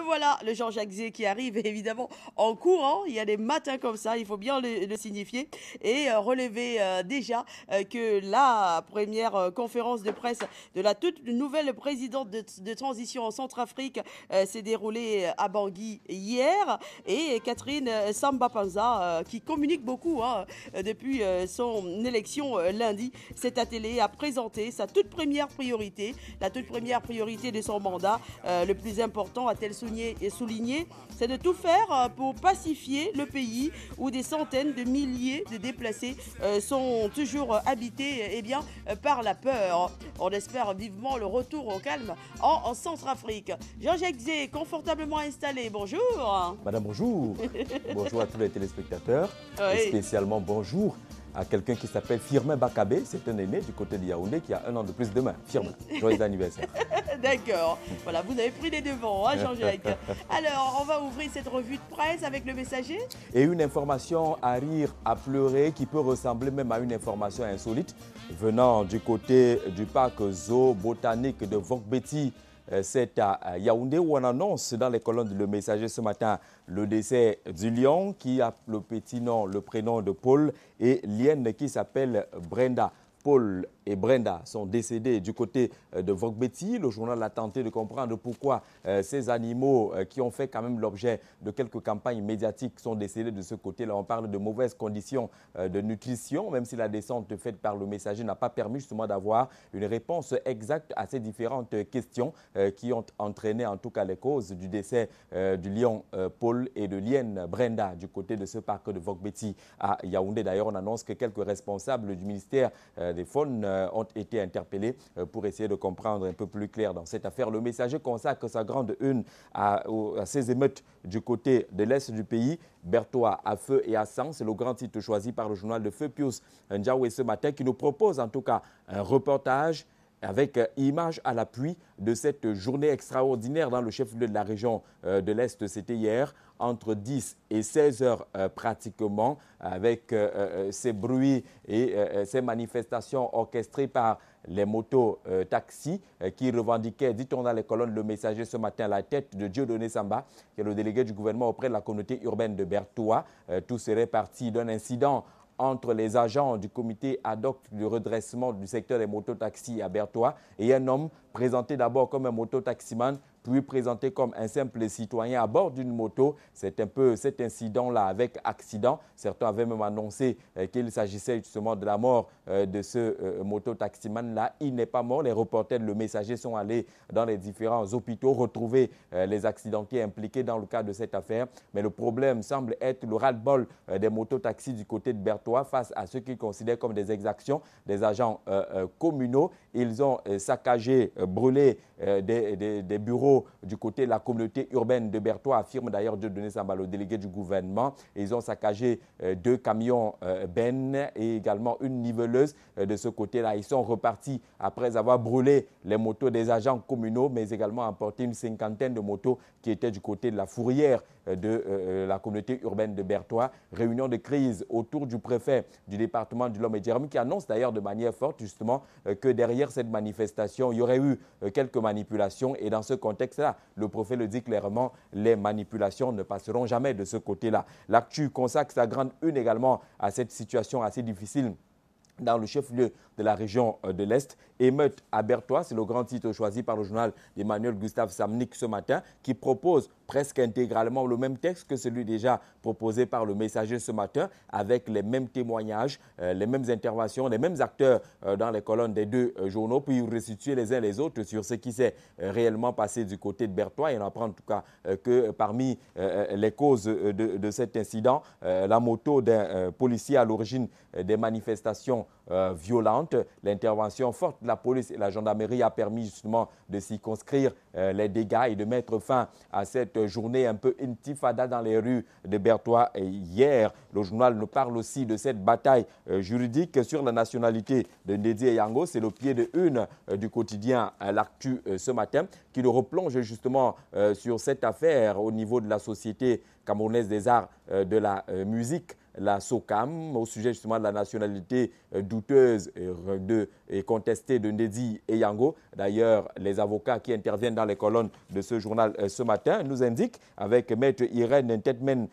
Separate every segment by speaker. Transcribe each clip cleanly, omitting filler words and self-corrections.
Speaker 1: voilà, le Jean-Jacques Zé qui arrive évidemment en courant. Il y a des matins comme ça, il faut bien le signifier. Et relever déjà que la première conférence de presse de la toute nouvelle présidente de transition en Centrafrique s'est déroulée à Bangui hier. Et Catherine Samba Panza, qui communique beaucoup depuis son élection lundi, s'est attelée à présenter sa toute première priorité, la toute première priorité de son mandat. Le plus important, a-t-elle souligné, c'est de tout faire pour pacifier le pays où des centaines de milliers de déplacés sont toujours habités par la peur. On espère vivement le retour au calme en Centrafrique. Jean-Jacques Zé, confortablement installé, bonjour.
Speaker 2: Madame, bonjour. Bonjour à tous les téléspectateurs.
Speaker 1: Oui.
Speaker 2: Et spécialement bonjour à quelqu'un qui s'appelle Firmin Bakabé. C'est un aîné du côté de Yaoundé qui a un an de plus demain. Firmin, joyeux anniversaire.
Speaker 1: D'accord. Voilà, vous avez pris les devants, Jean-Jacques. Alors, on va ouvrir cette revue de presse avec le messager.
Speaker 2: Et une information à rire, à pleurer, qui peut ressembler même à une information insolite, venant du côté du parc zoo botanique de Vogbeti. C'est à Yaoundé où on annonce dans les colonnes de Le Messager ce matin le décès du lion qui a le petit nom, le prénom de Paul et l'hyène qui s'appelle Brenda. Paul et Brenda sont décédés du côté de Vogbeti. Le journal a tenté de comprendre pourquoi ces animaux qui ont fait quand même l'objet de quelques campagnes médiatiques sont décédés de ce côté-là. On parle de mauvaises conditions de nutrition, même si la descente faite par le messager n'a pas permis justement d'avoir une réponse exacte à ces différentes questions qui ont entraîné en tout cas les causes du décès du lion Paul et de l'hyène Brenda du côté de ce parc de Vogbeti à Yaoundé. D'ailleurs, on annonce que quelques responsables du ministère des Faunes ont été interpellés pour essayer de comprendre un peu plus clair dans cette affaire. Le messager consacre sa grande une à ces émeutes du côté de l'Est du pays. Bertois à feu et à sang, c'est le grand titre choisi par le journal de Feu Pius Ndiaoué ce matin qui nous propose en tout cas un reportage avec image à l'appui de cette journée extraordinaire dans le chef-lieu de la région de l'Est. C'était hier, entre 10 et 16 heures pratiquement, avec ces bruits et ces manifestations orchestrées par les motos taxis qui revendiquaient, dit-on dans les colonnes Le Messager ce matin, la tête de Dieudonné Samba, qui est le délégué du gouvernement auprès de la communauté urbaine de Bertois. Tout serait parti d'un incident entre les agents du comité ad hoc du redressement du secteur des mototaxis à Bertois et un homme présenté d'abord comme un mototaximan, puis présenté comme un simple citoyen à bord d'une moto. C'est un peu cet incident-là avec accident. Certains avaient même annoncé qu'il s'agissait justement de la mort de ce mototaximan-là. Il n'est pas mort. Les reporters de Le Messager sont allés dans les différents hôpitaux retrouver les accidentés impliqués dans le cas de cette affaire. Mais le problème semble être le ras-le-bol des mototaxis du côté de Bertois face à ceux qu'ils considèrent comme des exactions des agents communaux. Ils ont saccagé, brûlé des bureaux du côté de la communauté urbaine de Bertois, affirme d'ailleurs Dieudonné Samba, le délégué du gouvernement. Ils ont saccagé 2 camions bennes et également une niveleuse de ce côté-là. Ils sont repartis après avoir brûlé les motos des agents communaux, mais également emporté une 50aine de motos qui étaient du côté de la fourrière de la communauté urbaine de Bertois. Réunion de crise autour du préfet du département du Lomé-Djermi qui annonce d'ailleurs de manière forte justement que derrière cette manifestation, il y aurait eu quelques manipulations et dans ce contexte-là, le préfet le dit clairement, les manipulations ne passeront jamais de ce côté-là. L'actu consacre sa grande une également à cette situation assez difficile dans le chef-lieu de la région de l'Est. Émeute à Bertois, c'est le grand titre choisi par le journal d'Emmanuel Gustave Samnik ce matin, qui propose presque intégralement le même texte que celui déjà proposé par le Messager ce matin, avec les mêmes témoignages, les mêmes interventions, les mêmes acteurs dans les colonnes des 2 journaux, puis resituer les uns les autres sur ce qui s'est réellement passé du côté de Bertois. Et on apprend en tout cas que parmi les causes de cet incident, la moto d'un policier à l'origine des manifestations violentes. L'intervention forte de la police et la gendarmerie a permis justement de circonscrire les dégâts et de mettre fin à cette journée un peu intifada dans les rues de Bertois. Et hier, le journal nous parle aussi de cette bataille juridique sur la nationalité de Ndedi Eyango. C'est le pied de une du quotidien L'Actu ce matin qui le replonge justement sur cette affaire au niveau de la Société camerounaise des arts de la musique la SOCAM au sujet justement de la nationalité douteuse et contestée de Ndedi et Yango. D'ailleurs, les avocats qui interviennent dans les colonnes de ce journal ce matin nous indiquent avec Maître Irène Ntetmen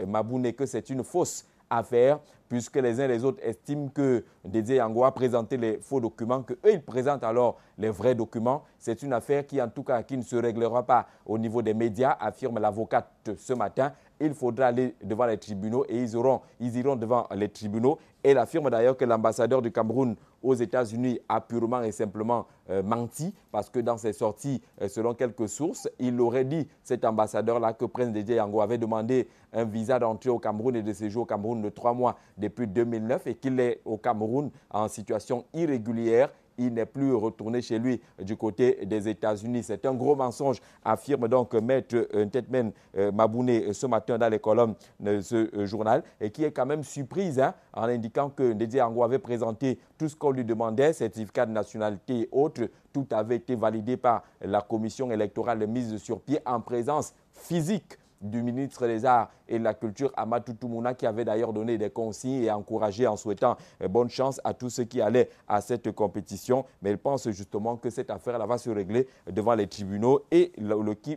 Speaker 2: Mabouné que c'est une fausse affaire, puisque les uns et les autres estiment que Ndedi Yango a présenté les faux documents, qu'eux, ils présentent alors les vrais documents. C'est une affaire qui, en tout cas, qui ne se réglera pas au niveau des médias, affirme l'avocate ce matin. Il faudra aller devant les tribunaux et ils iront devant les tribunaux. Elle affirme d'ailleurs que l'ambassadeur du Cameroun aux États-Unis a purement et simplement menti parce que dans ses sorties, selon quelques sources, il aurait dit, cet ambassadeur-là, que Prince Ndedi Yango avait demandé un visa d'entrée au Cameroun et de séjour au Cameroun de 3 mois depuis 2009 et qu'il est au Cameroun en situation irrégulière. Il n'est plus retourné chez lui du côté des États-Unis. C'est un gros mensonge, affirme donc Maître Ntetmen Mabouné ce matin dans les colonnes de ce journal, et qui est quand même surprise en indiquant que Ndedi Yango avait présenté tout ce qu'on lui demandait, certificat de nationalité et autres. Tout avait été validé par la commission électorale de mise sur pied en présence physique du ministre des Arts et de la Culture, Amadou Toumouna, qui avait d'ailleurs donné des consignes et encouragé en souhaitant bonne chance à tous ceux qui allaient à cette compétition. Mais il pense justement que cette affaire-là va se régler devant les tribunaux et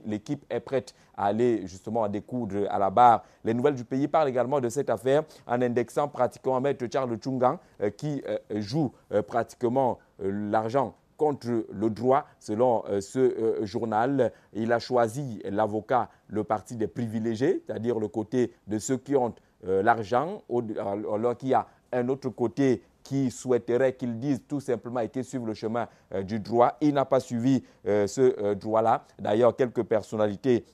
Speaker 2: l'équipe est prête à aller justement à découdre à la barre. Les nouvelles du pays parlent également de cette affaire en indexant pratiquement Maître Charles Tchungang qui joue pratiquement l'argent contre le droit, selon ce journal. Il a choisi l'avocat, le parti des privilégiés, c'est-à-dire le côté de ceux qui ont l'argent, alors qu'il y a un autre côté qui souhaiterait qu'ils disent tout simplement et qu'ils suivent le chemin du droit. Il n'a pas suivi ce droit-là. D'ailleurs, quelques personnalités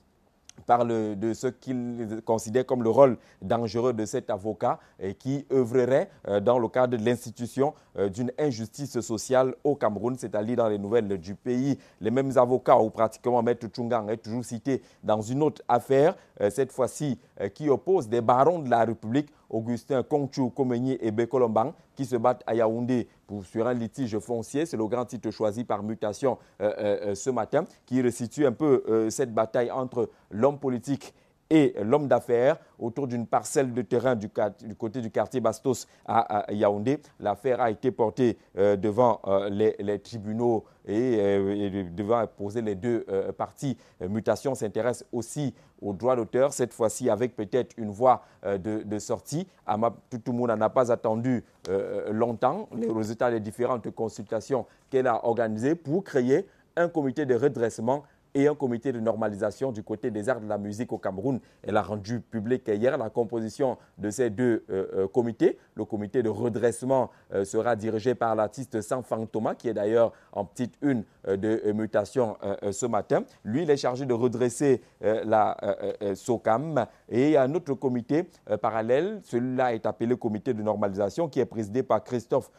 Speaker 2: parle de ce qu'il considère comme le rôle dangereux de cet avocat et qui œuvrerait dans le cadre de l'institution d'une injustice sociale au Cameroun, c'est-à-dire dans les nouvelles du pays. Les mêmes avocats, ou pratiquement Maître Tchungang est toujours cité dans une autre affaire, cette fois-ci qui oppose des barons de la République, Augustin Kongchou Komenyi et Bekolombang, qui se battent à Yaoundé sur un litige foncier. C'est le grand titre choisi par Mutation ce matin, qui resitue un peu cette bataille entre l'homme politique et l'homme d'affaires autour d'une parcelle de terrain du côté du quartier Bastos à Yaoundé. L'affaire a été portée devant les tribunaux et devant poser les deux parties. Mutation s'intéresse aussi aux droits d'auteur, cette fois-ci avec peut-être une voie de sortie. Tout le monde n'a pas attendu longtemps les résultats des différentes consultations qu'elle a organisées pour créer un comité de redressement et un comité de normalisation du côté des arts de la musique au Cameroun. Elle a rendu public hier la composition de ces deux comités. Le comité de redressement sera dirigé par l'artiste Sanfang Thomas, qui est d'ailleurs en petite une de Mutation ce matin. Lui, il est chargé de redresser la SOCAM. Et il y a un autre comité parallèle, celui-là est appelé comité de normalisation, qui est présidé par Christophe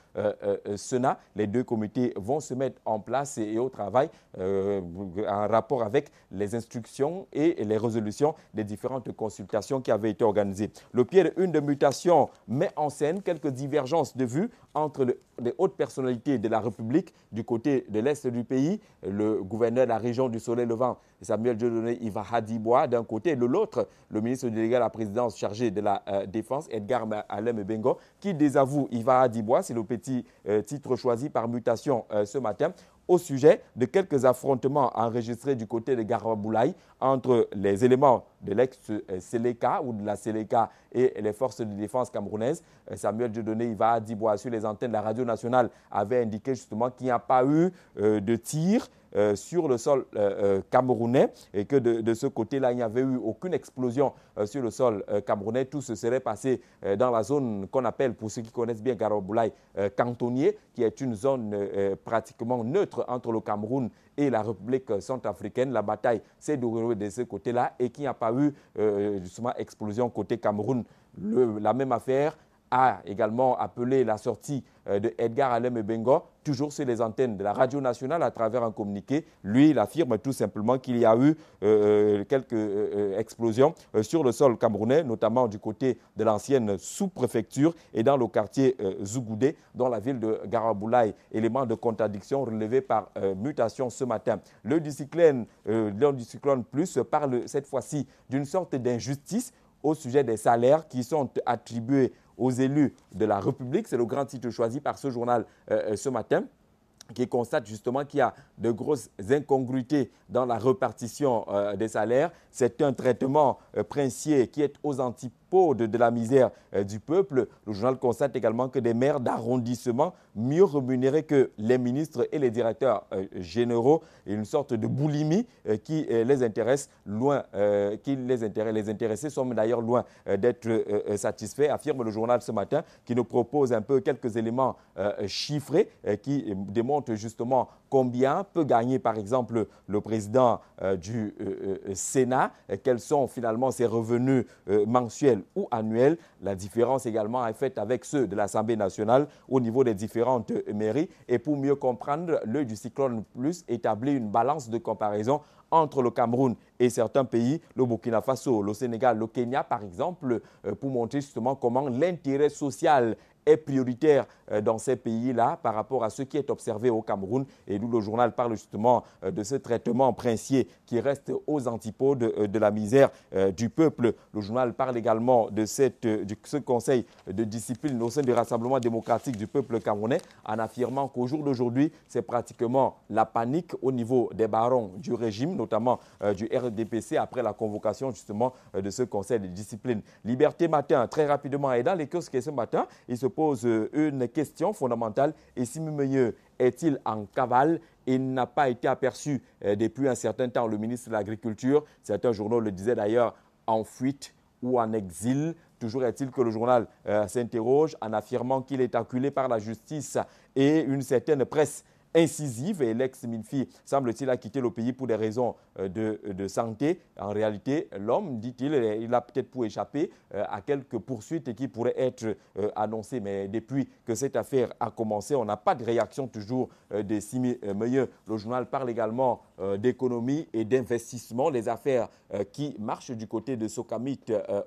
Speaker 2: Sena. Les deux comités vont se mettre en place et au travail en rapport avec les instructions et les résolutions des différentes consultations qui avaient été organisées. Le pied de une de Mutation met en scène quelques divergences de vues entre les hautes personnalités de la République du côté de l'Est du pays, le gouverneur de la région du Soleil Levant, Samuel Dieudonné Iva Hadibois d'un côté, et de l'autre, le ministre délégué à la présidence chargé de la Défense, Edgar Alem Bengo, qui désavoue Iva Hadibois, c'est le petit titre choisi par Mutation ce matin, au sujet de quelques affrontements enregistrés du côté de Garaboulaye entre les éléments de l'ex-Seleka ou de la Seleka et les forces de défense camerounaises. Samuel Dieudonné Iva Hadibois sur les antennes de la radio nationale avait indiqué justement qu'il n'y a pas eu de tir sur le sol camerounais et que de ce côté-là, il n'y avait eu aucune explosion sur le sol camerounais. Tout se serait passé dans la zone qu'on appelle, pour ceux qui connaissent bien Garaboulaye, cantonnier, qui est une zone pratiquement neutre entre le Cameroun et la République centrafricaine. La bataille s'est déroulée de ce côté-là et qu'il n'y a pas eu justement explosion côté Cameroun. La même affaire a également appelé la sortie de Edgar Alem Bengo, toujours sur les antennes de la radio nationale à travers un communiqué. Lui, il affirme tout simplement qu'il y a eu quelques explosions sur le sol camerounais, notamment du côté de l'ancienne sous-préfecture et dans le quartier Zougoudé, dans la ville de Garaboulaye. Élément de contradiction relevé par Mutation ce matin. Le Dicyclone Plus parle cette fois-ci d'une sorte d'injustice au sujet des salaires qui sont attribués aux élus de la République. C'est le grand titre choisi par ce journal ce matin, qui constate justement qu'il y a de grosses incongruités dans la répartition des salaires. C'est un traitement princier qui est aux antipodes de la misère du peuple. Le journal constate également que des maires d'arrondissement mieux rémunérés que les ministres et les directeurs généraux, une sorte de boulimie qui les intéresse loin, les intéressés sont d'ailleurs loin d'être satisfaits, affirme le journal ce matin, qui nous propose un peu quelques éléments chiffrés qui démontrent justement combien peut gagner par exemple le président du Sénat, quels sont finalement ses revenus mensuels ou annuels. La différence également est faite avec ceux de l'Assemblée nationale au niveau des différentes mairies. Et pour mieux comprendre, l'œil du Cyclone Plus établit une balance de comparaison entre le Cameroun et certains pays, le Burkina Faso, le Sénégal, le Kenya par exemple, pour montrer justement comment l'intérêt social est prioritaire dans ces pays-là par rapport à ce qui est observé au Cameroun. Et d'où le journal parle justement de ce traitement princier qui reste aux antipodes de la misère du peuple. Le journal parle également de ce conseil de discipline au sein du Rassemblement démocratique du peuple camerounais en affirmant qu'au jour d'aujourd'hui, c'est pratiquement la panique au niveau des barons du régime, notamment du RDPC, après la convocation justement de ce conseil de discipline. Liberté Matin, très rapidement, et dans les kiosques ce matin, il se pose une question fondamentale. Et Simi Meunieu est-il en cavale? Il n'a pas été aperçu depuis un certain temps, le ministre de l'Agriculture. Certains journaux le disaient d'ailleurs en fuite ou en exil. Toujours est-il que le journal s'interroge en affirmant qu'il est acculé par la justice et une certaine presse incisive, et l'ex-Minfi semble-t-il a quitté le pays pour des raisons de santé. En réalité, l'homme, dit-il, il a peut-être pour échapper à quelques poursuites qui pourraient être annoncées. Mais depuis que cette affaire a commencé, on n'a pas de réaction toujours de Simi Meunieu. Le journal parle également d'économie et d'investissement, les affaires qui marchent du côté de Sokamit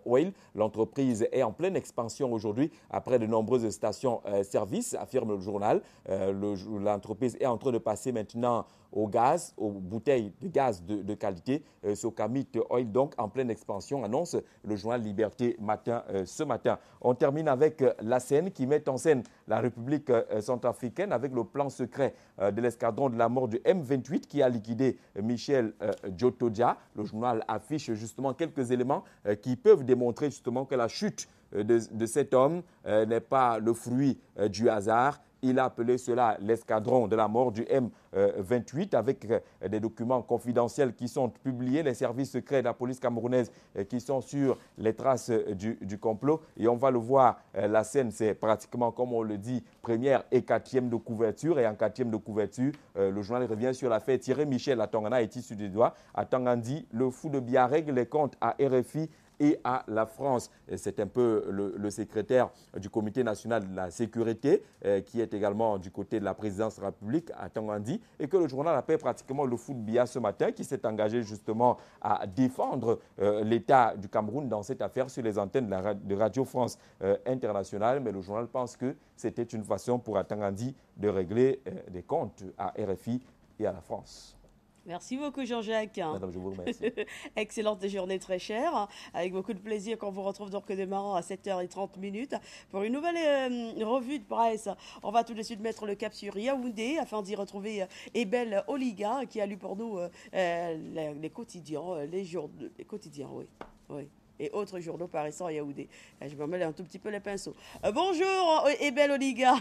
Speaker 2: Oil. L'entreprise est en pleine expansion aujourd'hui après de nombreuses stations-service, affirme le journal. L'entreprise est en train de passer maintenant au gaz, aux bouteilles de gaz de qualité. Sokamit Oil, donc, en pleine expansion, annonce le journal Liberté Matin ce matin. On termine avec la scène qui met en scène la République centrafricaine avec le plan secret de l'escadron de la mort du M28 qui a liquidé Michel Djotodia. Le journal affiche justement quelques éléments qui peuvent démontrer justement que la chute de cet homme n'est pas le fruit du hasard. Il a appelé cela l'escadron de la mort du M28 avec des documents confidentiels qui sont publiés, les services secrets de la police camerounaise qui sont sur les traces du complot. Et on va le voir, la scène, c'est pratiquement, comme on le dit, première et quatrième de couverture. Et en quatrième de couverture, le journal revient sur l'affaire Thierry Michel à Tangana est issu des doigts. À Tangandi, le fou de Bia règle les comptes à RFI et à la France. C'est un peu le secrétaire du Comité national de la sécurité qui est également du côté de la présidence de la République à Tangandi et que le journal appelle pratiquement le fou de Bia ce matin qui s'est engagé justement à défendre l'État du Cameroun dans cette affaire sur les antennes de Radio France Internationale. Mais le journal pense que c'était une façon pour Tangandi de régler des comptes à RFI et à la France.
Speaker 1: Merci beaucoup Jean-Jacques.
Speaker 2: Madame, je vous remercie.
Speaker 1: Excellente journée très chère. Avec beaucoup de plaisir qu'on vous retrouve donc demain à 7h30 pour une nouvelle revue de presse. On va tout de suite mettre le cap sur Yaoundé afin d'y retrouver Ebel Oliga qui a lu pour nous les quotidiens, les quotidiens, oui. Et autres journaux paraissant à Yaoundé. Je me mêle un tout petit peu les pinceaux. Bonjour Ebel Oliga.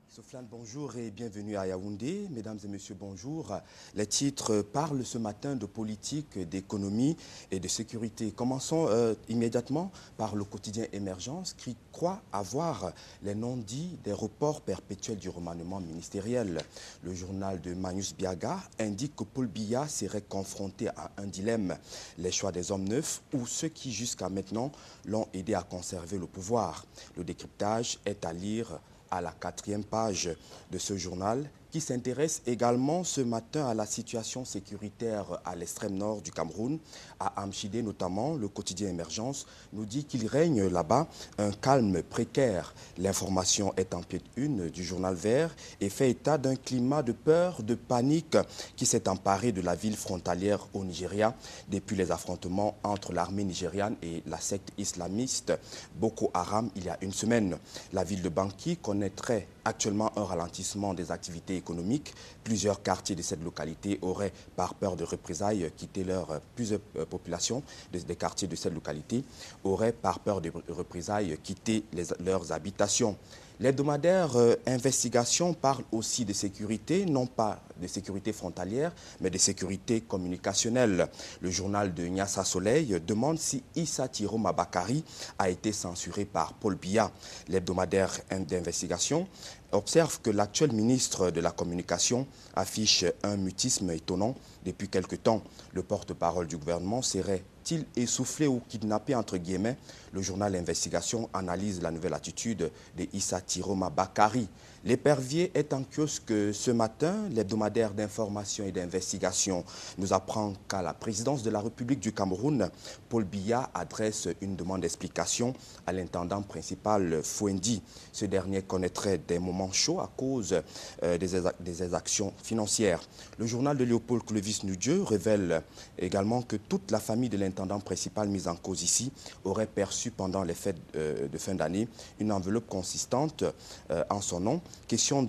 Speaker 3: Sofiane, bonjour et bienvenue à Yaoundé. Mesdames et messieurs, bonjour. Les titres parlent ce matin de politique, d'économie et de sécurité. Commençons immédiatement par le quotidien Émergence qui croit avoir les non-dits des reports perpétuels du remaniement ministériel. Le journal de Magnus Biaga indique que Paul Biya serait confronté à un dilemme. Les choix des hommes neufs ou ceux qui jusqu'à maintenant l'ont aidé à conserver le pouvoir. Le décryptage est à lire à la 4e page de ce journal qui qui s'intéresse également ce matin à la situation sécuritaire à l'extrême nord du Cameroun, à Amchidé notamment. Le quotidien Émergence nous dit qu'il règne là-bas un calme précaire. L'information est en pied de une du journal Vert et fait état d'un climat de peur, de panique qui s'est emparé de la ville frontalière au Nigeria depuis les affrontements entre l'armée nigériane et la secte islamiste Boko Haram il y a une semaine. La ville de Banki connaîtrait actuellement un ralentissement des activités économiques. Plusieurs quartiers de cette localité auraient, par peur de représailles, quitté plusieurs populations des quartiers de cette localité auraient, par peur de représailles, quitté leurs habitations. L'hebdomadaire Investigation parle aussi de sécurité, non pas de sécurité frontalière, mais de sécurité communicationnelle. Le journal de Nyassa Soleil demande si Issa Tiroma Bakari a été censuré par Paul Biya. L'hebdomadaire d'Investigation observe que l'actuel ministre de la Communication affiche un mutisme étonnant depuis quelque temps. Le porte-parole du gouvernement serait-il essoufflé ou kidnappé entre guillemets? Le journal Investigation analyse la nouvelle attitude de Issa Tiroma Bakari. L'épervier est en kiosque ce matin. L'hebdomadaire d'information et d'investigation nous apprend qu'à la présidence de la République du Cameroun, Paul Biya adresse une demande d'explication à l'intendant principal Fouendi. Ce dernier connaîtrait des moments chauds à cause des exactions financières. Le journal de Léopold Clovis Nudieu révèle également que toute la famille de l'intendant principal mise en cause ici aurait perçu pendant les fêtes de fin d'année une enveloppe consistante en son nom. Question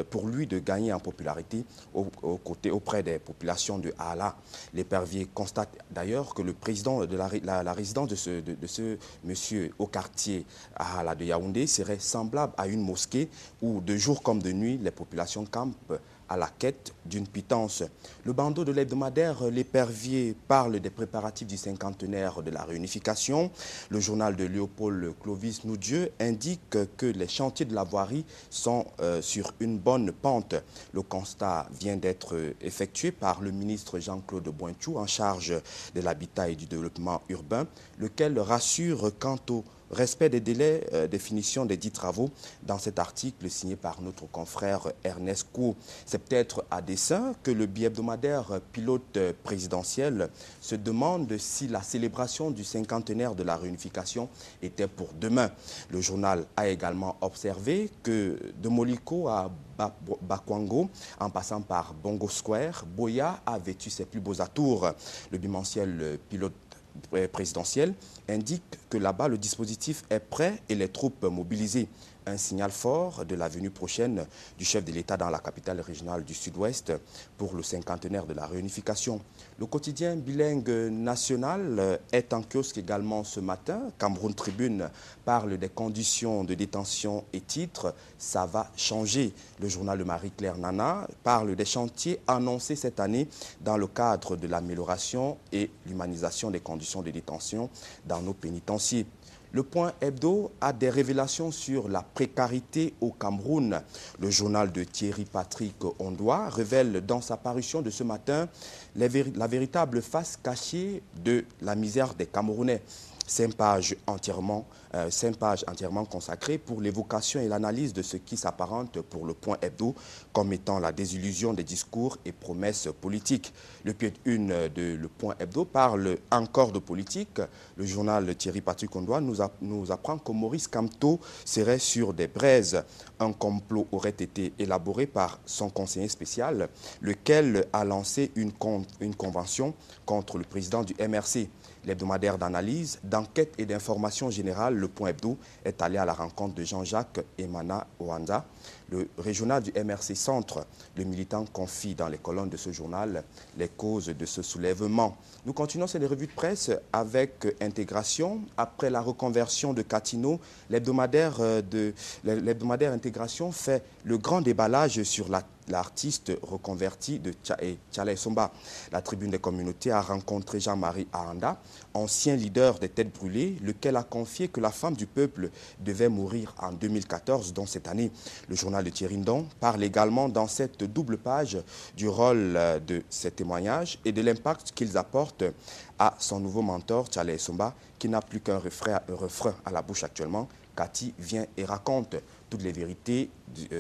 Speaker 3: pour lui de gagner en popularité auprès des populations de Hala. L'épervier constate d'ailleurs que le président de la résidence de ce monsieur au quartier Hala de Yaoundé serait semblable à une mosquée où de jour comme de nuit les populations campent à la quête d'une pitance. Le bandeau de l'hebdomadaire L'Épervier parle des préparatifs du cinquantenaire de la réunification. Le journal de Léopold Clovis Nudieu indique que les chantiers de la voirie sont sur une bonne pente. Le constat vient d'être effectué par le ministre Jean-Claude Boinchou en charge de l'habitat et du développement urbain, lequel rassure quant au respect des délais de finition des dits travaux dans cet article signé par notre confrère Ernest Kou. C'est peut-être à dessein que le bi-hebdomadaire Pilote présidentiel se demande si la célébration du cinquantenaire de la réunification était pour demain. Le journal a également observé que de Moliko à Bakwango, en passant par Bongo Square, Boya a vêtu ses plus beaux atours. Le bimensuel Pilote présidentielle indique que là-bas, le dispositif est prêt et les troupes mobilisées. Un signal fort de la venue prochaine du chef de l'État dans la capitale régionale du Sud-Ouest pour le cinquantenaire de la réunification. Le quotidien bilingue national est en kiosque également ce matin. Cameroun Tribune parle des conditions de détention et titre « Ça va changer ». Le journal de Marie-Claire Nana parle des chantiers annoncés cette année dans le cadre de l'amélioration et l'humanisation des conditions de détention dans nos pénitenciers. Le Point Hebdo a des révélations sur la précarité au Cameroun. Le journal de Thierry Patrick Ondoa révèle dans sa parution de ce matin la véritable face cachée de la misère des Camerounais. 5 pages entièrement consacrées pour l'évocation et l'analyse de ce qui s'apparente pour le Point Hebdo comme étant la désillusion des discours et promesses politiques. Le pied une de Le Point Hebdo parle encore de politique. Le journal de Thierry Patrick Ondoa nous apprend que Maurice Kamto serait sur des braises. Un complot aurait été élaboré par son conseiller spécial, lequel a lancé une convention contre le président du MRC. L'hebdomadaire d'analyse, d'enquête et d'information générale, Le Point Hebdo, est allé à la rencontre de Jean-Jacques Emana Oanda, le régional du MRC Centre. Le militant confie dans les colonnes de ce journal les causes de ce soulèvement. Nous continuons ces revues de presse avec Intégration. Après la reconversion de Catino, l'hebdomadaire Intégration fait le grand déballage sur l'artiste reconverti de Tchale Somba. La tribune des communautés a rencontré Jean-Marie Ahanda, ancien leader des Têtes Brûlées, lequel a confié que la femme du peuple devait mourir en 2014, dont cette année. Le journal de Thierry Ndon parle également dans cette double page du rôle de ces témoignages et de l'impact qu'ils apportent à son nouveau mentor, Tchale Somba, qui n'a plus qu'un refrain à la bouche actuellement, Cathy vient et raconte toutes les vérités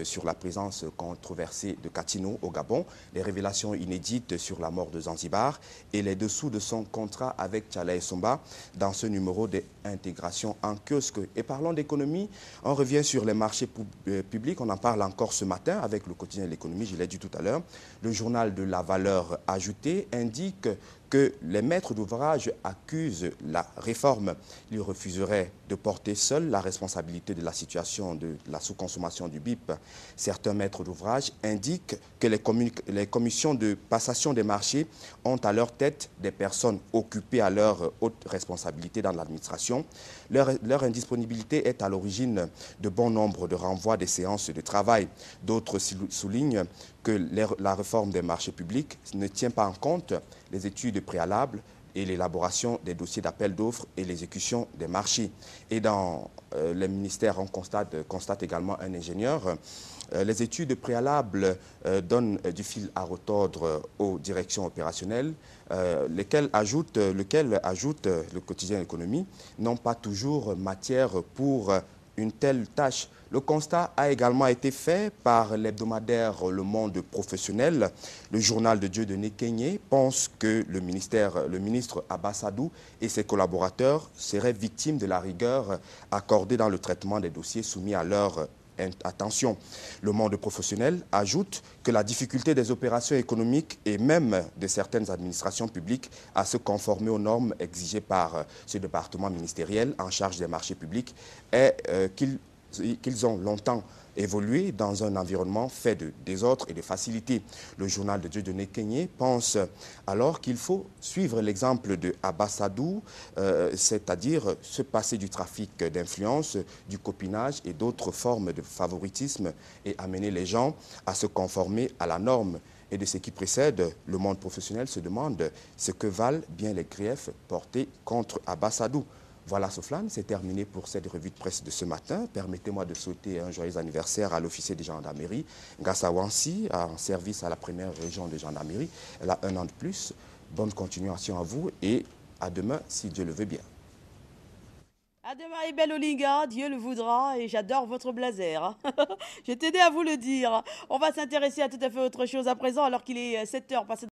Speaker 3: sur la présence controversée de Katino au Gabon, les révélations inédites sur la mort de Zanzibar et les dessous de son contrat avec Tchala Somba dans ce numéro d'intégration en kiosque. Et parlons d'économie, on revient sur les marchés publics, on en parle encore ce matin avec le quotidien de l'économie, je l'ai dit tout à l'heure. Le journal de la valeur ajoutée indique que les maîtres d'ouvrage accusent la réforme. Ils refuseraient de porter seuls la responsabilité de la situation de la sous-consommation du BIP. Certains maîtres d'ouvrage indiquent que les commissions de passation des marchés ont à leur tête des personnes occupées à leur haute responsabilité dans l'administration. Leur indisponibilité est à l'origine de bon nombre de renvois des séances de travail. D'autres soulignent que la réforme des marchés publics ne tient pas en compte les études préalables et l'élaboration des dossiers d'appel d'offres et l'exécution des marchés. Et dans les ministères, on constate également un ingénieur. Les études préalables donnent du fil à retordre aux directions opérationnelles, lesquelles ajoute le quotidien économie, n'ont pas toujours matière pour une telle tâche. Le constat a également été fait par l'hebdomadaire Le Monde Professionnel. Le journal de Dieudonné Kenyé pense que le ministre Abba Sadou et ses collaborateurs seraient victimes de la rigueur accordée dans le traitement des dossiers soumis à leur attention. Le Monde Professionnel ajoute que la difficulté des opérations économiques et même de certaines administrations publiques à se conformer aux normes exigées par ce département ministériel en charge des marchés publics est qu'ils ont longtemps évolué dans un environnement fait de désordre et de facilité. Le journal de Dieudonné Kenyé pense alors qu'il faut suivre l'exemple de Abba Sadou, c'est-à-dire se passer du trafic d'influence, du copinage et d'autres formes de favoritisme et amener les gens à se conformer à la norme. Et de ce qui précède, le monde professionnel se demande ce que valent bien les griefs portés contre Abba Sadou. Voilà, Soflane, c'est terminé pour cette revue de presse de ce matin. Permettez-moi de souhaiter un joyeux anniversaire à l'officier de gendarmerie, Ngassa Wansi, en service à la première région de gendarmerie. Elle a 1 an de plus. Bonne continuation à vous et à demain, si Dieu le veut bien.
Speaker 1: À demain et belle Olinga, Dieu le voudra, et j'adore votre blazer. Je t'aidais à vous le dire. On va s'intéresser à tout à fait autre chose à présent, alors qu'il est 7 heures passées.